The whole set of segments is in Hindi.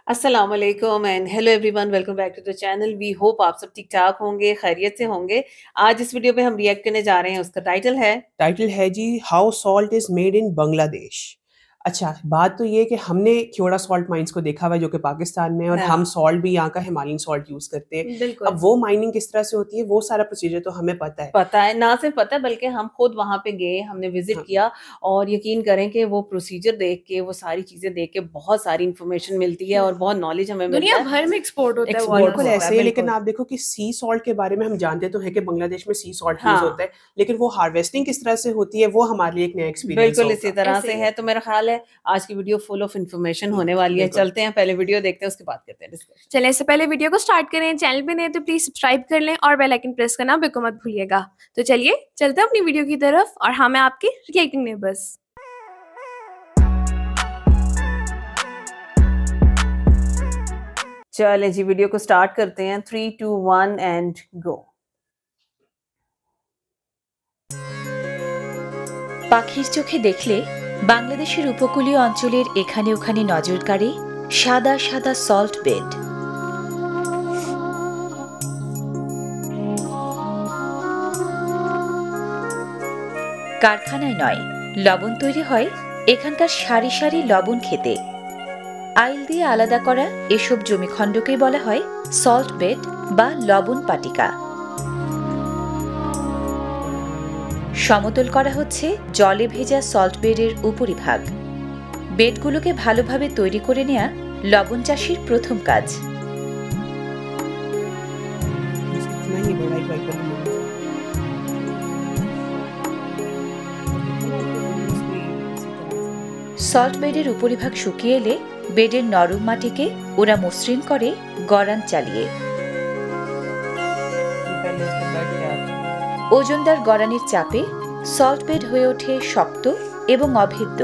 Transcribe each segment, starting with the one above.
अस्सलाम वालेकुम and hello everyone, welcome back to the channel. We hope आप सब ठीक ठाक होंगे, खैरियत से होंगे। आज इस वीडियो पे हम रिएक्ट करने जा रहे हैं, उसका टाइटल है जी how salt is made in Bangladesh. अच्छा, बात तो ये है कि हमने क्योड़ा सॉल्ट माइंस को देखा हुआ है जो कि पाकिस्तान में है और हाँ। हम सॉल्ट भी यहाँ का हिमालयन सॉल्ट यूज करते हैं। बिल्कुल अब वो माइनिंग किस तरह से होती है वो सारा प्रोसीजर तो हमें पता है, ना सिर्फ पता है बल्कि हम खुद वहां पे गए, हमने विजिट हाँ, किया और यकीन करें कि वो प्रोसीजर देख के, वो सारी चीजें देख के बहुत सारी इंफॉर्मेशन मिलती है और बहुत नॉलेज हमें मिलता दुनिया है। भर में एक्सपोर्ट होता है वो वाला एक्सपोर्ट बिल्कुल होता ऐसे है, ही। लेकिन बिल्कुल। आप देखो कि सी सॉल्ट के बारे में हम जानते तो है कि बांग्लादेश में सी सॉल्ट यूज होता हाँ, है, लेकिन वो हार्वेस्टिंग किस तरह से होती है वो हमारे लिए एक नया एक्सपीरियंस बिल्कुल इसी होगा। तरह ऐसे से ही है। है। तो मेरा ख्याल है आज की वीडियो फुल ऑफ इंफॉर्मेशन होने वाली है। बिल्कुल। चलते हैं, पहले वीडियो देखते हैं, उसके बाद करते हैं डिस्कशन। चलें, इससे पहले वीडियो को स्टार्ट करें। चैनल पे नए तो प्लीज सब्सक्राइब कर लें और बेल आइकन प्रेस करना बिल्कुल मत भूलिएगा। तो चलिए चलते हैं अपनी वीडियो की तरफ और हाँ, मैं आपकी रिएक्टिंग नेबर्स। चले जी, वीडियो को स्टार्ट करते हैं। 3, 2, 1 एंड गो। পাখির চোখে দেখলে বাংলাদেশের উপকূলীয় অঞ্চলের এখানে ওখানে নজর কাড়ে সাদা সাদা সল্ট বেড। কারখানায় নয়, লবণ তৈরি হয় এখানকার সারি সারি লবণ খেতে। আইল দিয়ে আলাদা করা এসব জমিখণ্ডকেই বলা হয় সল্ট বেড বা লবণ পাটিকা। সমতল করা হচ্ছে জলে ভেজা সল্ট বেডের উপরিভাগ। বেডগুলোকে ভালোভাবে তৈরি করে নেয়া লবণ চাষির প্রথম কাজ। সল্ট বেডের উপরিভাগ শুকিয়ে এলে বেডের নরম মাটিকে ওরা মসৃণ করে গড়ান চালিয়ে। ওজনদার গড়ানির চাপে সল্ট বেড হয়ে ওঠে শক্ত এবং অভেদ্য।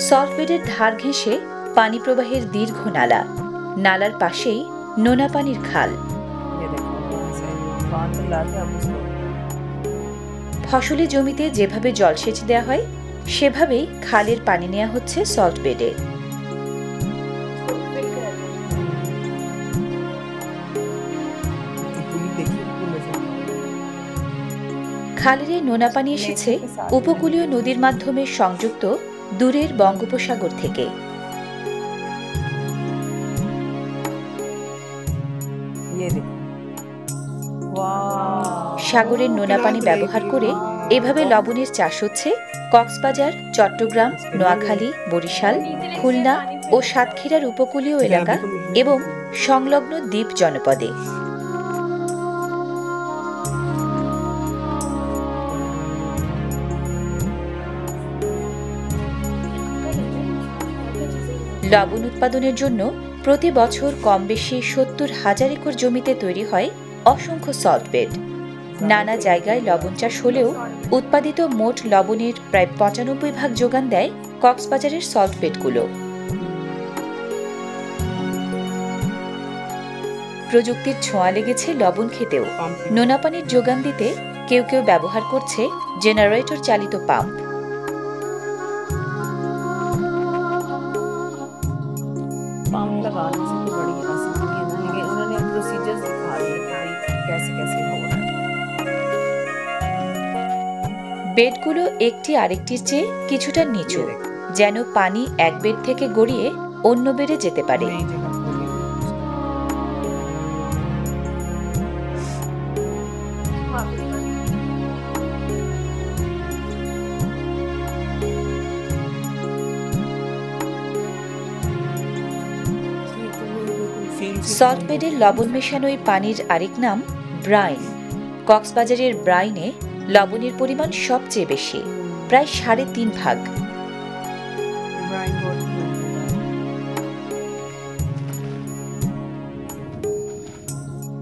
সল্ট বেডের ধার ঘেঁষে পানি প্রবাহের দীর্ঘ নালা, নালার পাশেই নোনা পানির খাল। ফসলি জমিতে যেভাবে জলসেচ দেওয়া হয় সেভাবেই খালের পানি নেওয়া হচ্ছে সল্ট বেডে। খালের এই নোনা পানি এসেছে উপকূলীয় নদীর মাধ্যমে সংযুক্ত দূরের বঙ্গোপসাগর থেকে। সাগরের নোনা পানি ব্যবহার করে এভাবে লবণের চাষ হচ্ছে কক্সবাজার, চট্টগ্রাম, নোয়াখালী, বরিশাল, খুলনা ও সাতক্ষীরার উপকূলীয় এলাকা এবং সংলগ্ন দ্বীপ জনপদে। লবণ উৎপাদনের জন্য প্রতি বছর কম বেশি ৭০,০০০ একর জমিতে তৈরি হয় অসংখ্য সল্ট বেড। নানা জায়গায় লবণ চাষ হলেও উৎপাদিত মোট লবণের প্রায় ৯৫% যোগান দেয় কক্সবাজারের সল্ট বেডগুলো। প্রযুক্তির ছোঁয়া লেগেছে লবণ খেতেও। নোনা পানির যোগান দিতে কেউ কেউ ব্যবহার করছে জেনারেটর চালিত পাম্প। लगाने से तो बड़ी आसानी है ना, लेकिन उन्होंने प्रोसीजर्स दिखा दिए कि भाई कैसे कैसे हो रहा है। বেডগুলো একটি আরেকটির চেয়ে কিছুটা নিচু, যেন পানি এক বেড থেকে গড়িয়ে অন্য বেডে যেতে পারে। সল্ট বেডের লবণ মেশানো এই পানির আরেক নাম ব্রাইন। কক্সবাজারের ব্রাইনে লবণের পরিমাণ সবচেয়ে বেশি, প্রায় ৩.৫ ভাগ।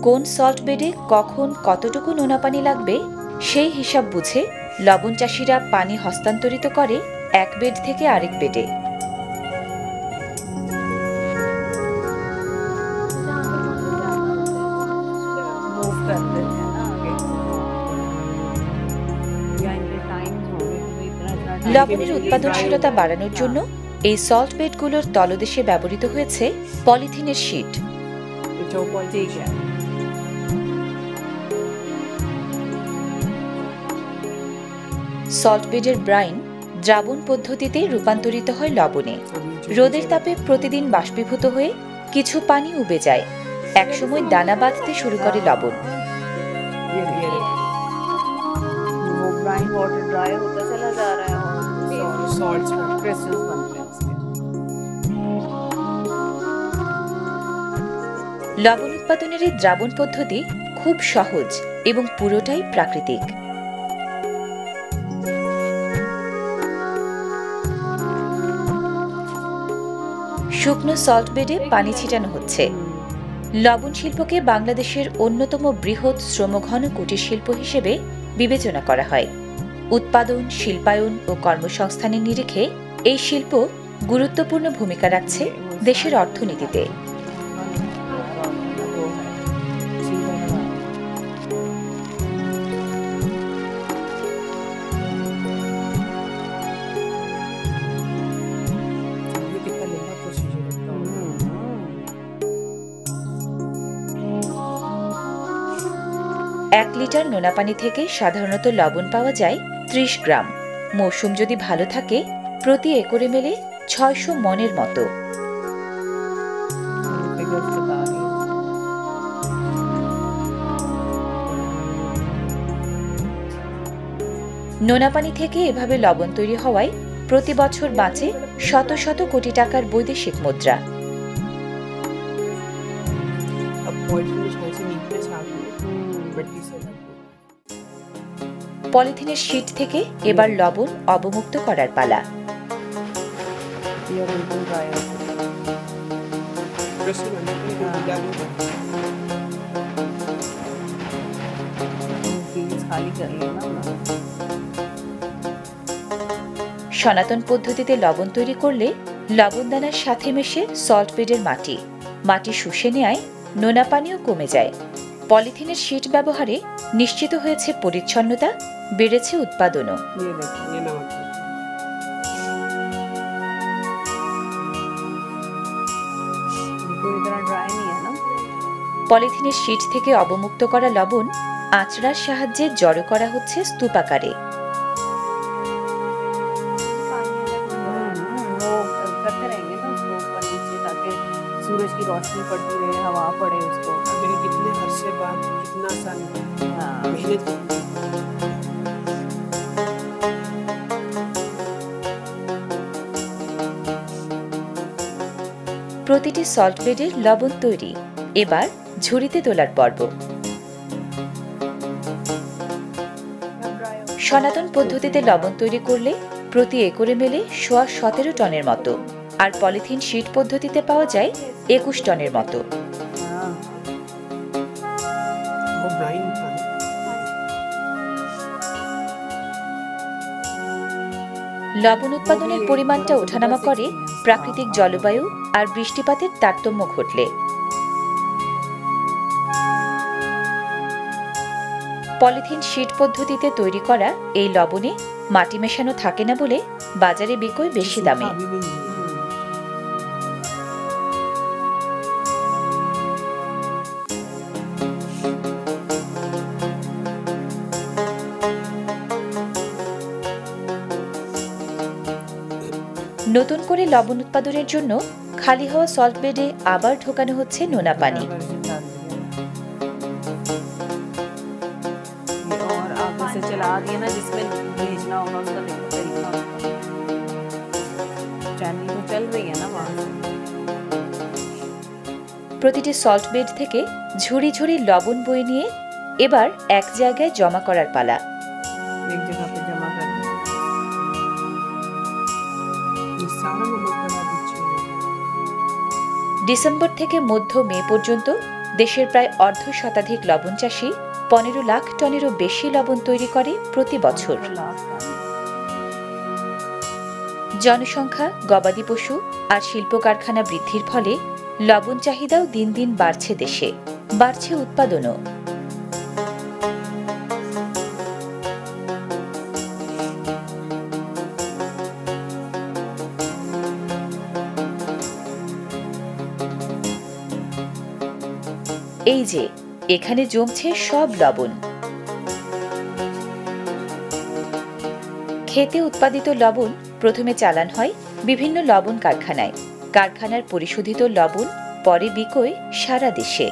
কোন সল্ট বেডে কখন কতটুকু নোনা পানি লাগবে সেই হিসাব বুঝে লবণ চাষিরা পানি হস্তান্তরিত করে এক বেড থেকে আরেক বেডে। লবণের উৎপাদনশীলতা বাড়ানোর জন্য এই সল্ট বেডগুলোর তলদেশে ব্যবহৃত হয়েছে পলিথিনের শীট। ठीक है। সল্ট বেডের ব্রাইন দ্রাবণ পদ্ধতিতে রূপান্তরিত হয় লবণে। রোদের তাপে প্রতিদিন বাষ্পীভূত হয়ে কিছু পানি উবে যায়। একসময় দানা বাঁধতে শুরু করে লবণ। वो ब्राइन वाटर ड्राई होता चला जा रहा है और सॉल्ट्स क्रिस्टल्स बन रहे हैं उसके। লবণ উৎপাদনের এই দ্রাবণ পদ্ধতি খুব সহজ এবং পুরোটাই প্রাকৃতিক। শুকনো সল্ট বেডে পানি ছিটানো হচ্ছে। লবণ শিল্পকে বাংলাদেশের অন্যতম বৃহৎ শ্রমঘন কুটির শিল্প হিসেবে বিবেচনা করা হয়। উৎপাদন, শিল্পায়ন ও কর্মসংস্থানের নিরিখে এই শিল্প গুরুত্বপূর্ণ ভূমিকা রাখছে দেশের অর্থনীতিতে। এক লিটার নোনা পানি থেকে সাধারণত লবণ পাওয়া যায় 30 গ্রাম। মৌসুম যদি ভালো থাকে প্রতি একরে মেলে 600 মনের মতো। নোনা পানি থেকে এভাবে লবণ তৈরি হওয়ায় প্রতি বছর বাঁচে শত শত কোটি টাকার বৈদেশিক মুদ্রা। পলিথিনের শীট থেকে এবার লবণ অবমুক্ত করার পালা। সনাতন পদ্ধতিতে লবণ তৈরি করলে লবণ দানার সাথে মেশে সল্ট বেডের মাটি শুষে নেয়, নোনা পানিও কমে যায়। পলিথিনের শীট ব্যবহারে নিশ্চিত হয়েছে পরিচ্ছন্নতা, বেড়েছে উৎপাদনও। পলিথিনের শীট থেকে অবমুক্ত করা লবণ আঁচড়ার সাহায্যে জড়ো করা হচ্ছে স্তূপাকারে। सूरज की रोशनी पड़ती रहे, हवा पड़े उसको। कितने अरसे बाद कितना साल मेहनत की। প্রতিটি সল্ট বেডের লবণ তৈরি, এবার ঝুড়িতে তোলার পর্ব। সনাতন পদ্ধতিতে লবণ তৈরি করলে প্রতি একরে মেলে 17.5 টনের মতো, আর পলিথিন শীট পদ্ধতিতে পাওয়া যায় 21 টনের মতো। লবণ উৎপাদনের পরিমাণটা ওঠানামা করে প্রাকৃতিক জলবায়ু আর বৃষ্টিপাতের তারতম্য ঘটলে। পলিথিন শীট পদ্ধতিতে তৈরি করা এই লবণে মাটি মেশানো থাকে না বলে বাজারে বিক্রয় বেশি দামে। নতুন করে লবণ উৎপাদনের জন্য খালি হওয়া সল্ট বেডে আবার ঢোকানো হচ্ছে নোনা পানি। প্রতিটি সল্ট বেড থেকে ঝুড়ি ঝুড়ি লবণ বয়ে নিয়ে এবার এক জায়গায় জমা করার পালা। ডিসেম্বর থেকে মধ্য মে পর্যন্ত দেশের প্রায় 1/2 লবণ চাষী 15 লাখ টনেরও বেশি লবণ তৈরি করে প্রতি বছর। জনসংখ্যা, গবাদি পশু আর শিল্প কারখানা বৃদ্ধির ফলে লবণ চাহিদাও দিন দিন বাড়ছে, দেশে বাড়ছে উৎপাদনও। এই যে এখানে জমছে সব লবণ। ক্ষেতে উৎপাদিত লবণ প্রথমে চালান হয় বিভিন্ন লবণ কারখানায়। কারখানার পরিশোধিত লবণ পরে বিকোয় সারা দেশে।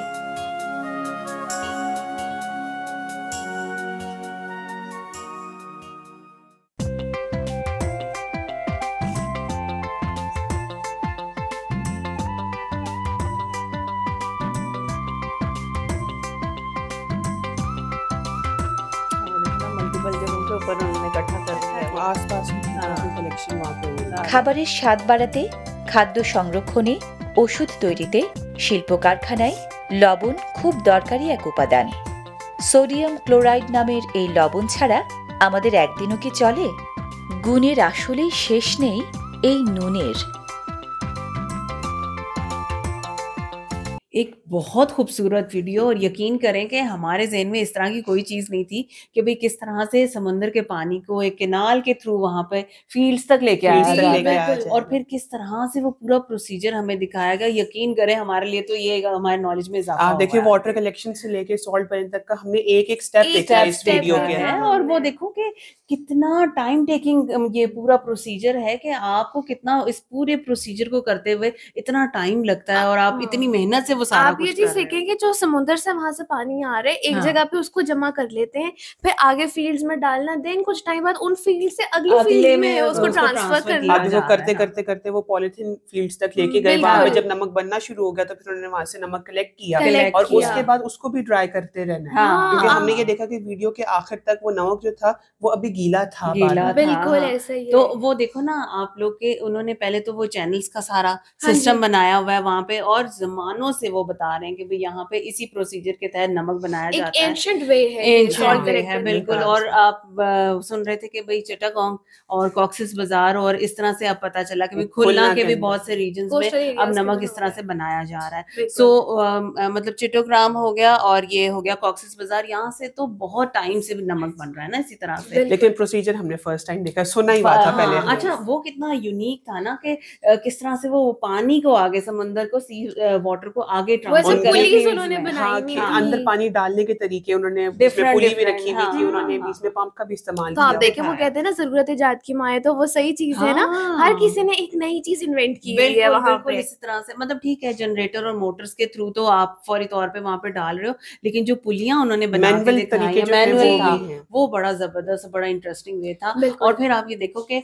मल्टीपल जगहों के ऊपर उन्होंने इकट्ठा कर दिया है। आसपास कलेक्शन वहाँ पे हुई है। খাবারের স্বাদ বাড়াতে, খাদ্য সংরক্ষণে, ওষুধ তৈরিতে, শিল্প কারখানায় লবণ খুব দরকারি এক উপাদান। সোডিয়াম ক্লোরাইড নামের এই লবণ ছাড়া আমাদের একদিনও কি চলে? গুণের আসলেই শেষ নেই এই নুনের। एक बहुत खूबसूरत वीडियो, और यकीन करें कि हमारे ज़हन में इस तरह की कोई चीज़ नहीं थी कि भाई किस तरह से समुंदर के पानी को एक कैनाल के थ्रू वहाँ पे फील्ड्स तक लेके आया Fields तक जाता लेके है, आया जाएगा। और फिर किस तरह से वो पूरा प्रोसीजर हमें दिखाया गया। यकीन करें हमारे लिए तो ये हमारे नॉलेज में इजाफा आप देखिए हुआ है। वाटर कलेक्शन से लेके सॉल्ट बनने तक का हमने एक स्टेप एक देखा है इस step वीडियो है। के। है, और वो देखो कि कितना टाइम टेकिंग ये पूरा प्रोसीजर है कि आपको कितना इस पूरे प्रोसीजर को करते हुए इतना टाइम लगता है, और आप इतनी मेहनत से वो सारा आप ये कुछ चीज कर रहे हैं। देखें कि जो समुद्र से वहां से पानी आ रहा है, एक हाँ। जगह पे उसको जमा कर लेते हैं, फिर आगे फील्ड्स में डालना, देन कुछ टाइम बाद उन फील्ड से अगली अगले फील्ड में में उसको उसको ट्रांसफर transfer करना। किया अब जा वो रहा करते है, करते करते वो पॉलिथीन फील्ड्स तक लेके गए। वहां पे बिल्कुल। जब नमक बनना शुरू हो गया तो फिर उन्होंने वहां से नमक कलेक्ट किया, Collect और किया। उसके बाद उसको भी ड्राई करते रहना है। हाँ, क्योंकि हाँ। हमने ये देखा कि वीडियो के आखिर तक वो नमक जो था वो अभी गीला था। गीला बाद में। था, बिल्कुल हाँ। ऐसा ही है। तो वो देखो ना आप लोग के, उन्होंने पहले तो वो चैनल्स का सारा हाँ सिस्टम जी। बनाया हुआ है वहां पे, और जमानों से वो बता रहे हैं कि भाई यहाँ पे इसी प्रोसीजर के तहत नमक बनाया एक जाता है। एंशिएंट वे है, एंशिएंट salt वे collect है, करने बिल्कुल। का। और आप सुन रहे थे कि भाई चिटागोंग और कॉक्सिस बाजार, और इस तरह से अब पता चला कि भाई खुलना खुलना के के भी अंदर। बहुत से रीजन्स Coastal में areas अब के नमक भी इस हो तरह गया। से बनाया जा रहा है। बिल्कुल। सो मतलब चिटोग्राम हो गया और ये हो गया कॉक्सिस बाजार, यहाँ से तो बहुत टाइम से नमक बन रहा है ना इसी तरह से। बिल्कुल। लेकिन प्रोसीजर हमने फर्स्ट टाइम देखा, सुना ही हुआ था पहले। हाँ, अच्छा वो कितना यूनिक था ना कि किस तरह से वो पानी को आगे, समंदर को, सी वाटर को आगे वैसे ट्रांसफर उनके करने पुलिस की उन्होंने में। बनाई हाँ, हुई कि थी। अंदर पानी डालने के तरीके उन्होंने Different, पुली भी different, रखी हुई हाँ, थी, उन्होंने हाँ, बीच में पंप का भी इस्तेमाल तो आप किया। देखें, वो दिखाया। कहते हैं ना, जरूरत इजाद की माँ है, तो वो सही चीज है ना। हाँ। हर किसी ने एक नई चीज इन्वेंट की हुई है बिल्कुल वहां बिल्कुल पे। इसी तरह से, मतलब ठीक है जनरेटर और मोटर्स के थ्रू तो आप फौरी तौर पे वहां पे डाल रहे हो, लेकिन जो पुलियां उन्होंने बना के मैनुअल दिखाई तरीके है, जो हैं मैनुअल वो था, भी हैं। वो बड़ा जबरदस्त, बड़ा इंटरेस्टिंग वे था। बिल्कुल। और फिर आप ये देखो कि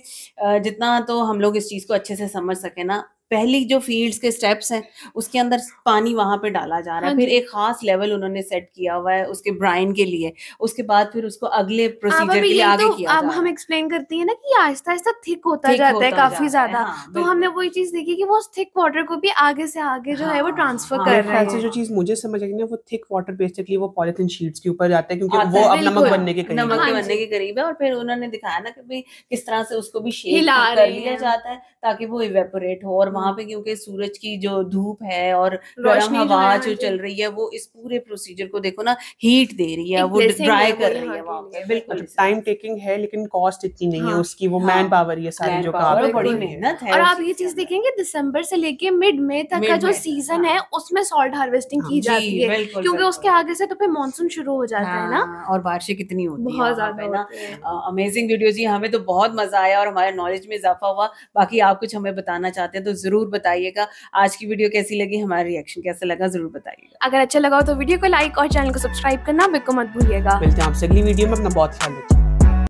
जितना तो हम लोग इस चीज को अच्छे से समझ सके ना, पहली जो फील्ड्स के स्टेप्स हैं उसके अंदर पानी वहां पे डाला जा रहा है, हाँ फिर जी। एक खास लेवल उन्होंने सेट किया हुआ है उसके ब्राइन के लिए, उसके बाद फिर उसको अगले अब प्रोसीजर अभी के लिए यही आगे तो किया जा अब रहा हम है। एक्सप्लेन करती है ना कि आहिस्ता आहिस्ता थिक होता Thick जाता है होता जा रहा काफी है, ज्यादा। हाँ, तो बिल्कुल। हमने वही चीज देखी कि वो उस थिक वाटर को भी आगे से आगे जो है वो हाँ, ट्रांसफर हाँ, कर मेरे रहे ख्याल से हैं। जो चीज मुझे समझ आई ना, वो थिक वाटर बेसिकली वो पॉलिथीन शीट्स के ऊपर जाता है, क्योंकि आता वो है, अब नमक बिल्कुल। बनने के करीब नमक है। के हाँ बनने जी। के करीब है, और फिर उन्होंने दिखाया ना कि भाई किस तरह से उसको भी शेक हिला कर रहे लिया हैं। जाता है ताकि वो इवेपोरेट हो, और वहां पे क्योंकि सूरज की जो धूप है और गर्म रोशनी जो हवा है, हाँ जो जी। चल रही है, वो इस पूरे प्रोसीजर को देखो ना हीट दे रही है, एक वो blessing ड्राई है वो कर रही यहाँ है के वहां लिए। पे, बिल्कुल मतलब इस टाइम तरह से। टेकिंग है लेकिन कॉस्ट इतनी नहीं है हाँ। उसकी, वो हाँ, मैन पावर ये सारी जो मैन पावर, काम बड़ी है। मेहनत है और उस आप चीज ये के चीज अंदर। देखेंगे दिसंबर से लेके मिड मई तक का Mid जो May तक, सीजन हाँ। है उसमें सॉल्ट हार्वेस्टिंग की जी, जाती है, बिल्कुल, क्योंकि बिल्कुल। उसके आगे से तो फिर मानसून शुरू हो जाता है ना। हाँ, और बारिशें कितनी होती है बहुत वहाँ ज्यादा पे ना। होती है। अमेजिंग वीडियो जी, हमें तो बहुत मजा आया और हमारे नॉलेज में इजाफा हुआ। बाकी आप कुछ हमें बताना चाहते हैं तो जरूर बताइएगा। आज की वीडियो कैसी लगी, हमारा रिएक्शन कैसा लगा, जरूर बताइएगा। अगर अच्छा लगा हो तो वीडियो को लाइक और चैनल को सब्सक्राइब करना बिल्कुल मत भूलिएगा। मिलते हैं आपसे अगली वीडियो में, अपना बहुत ख्याल रखिए।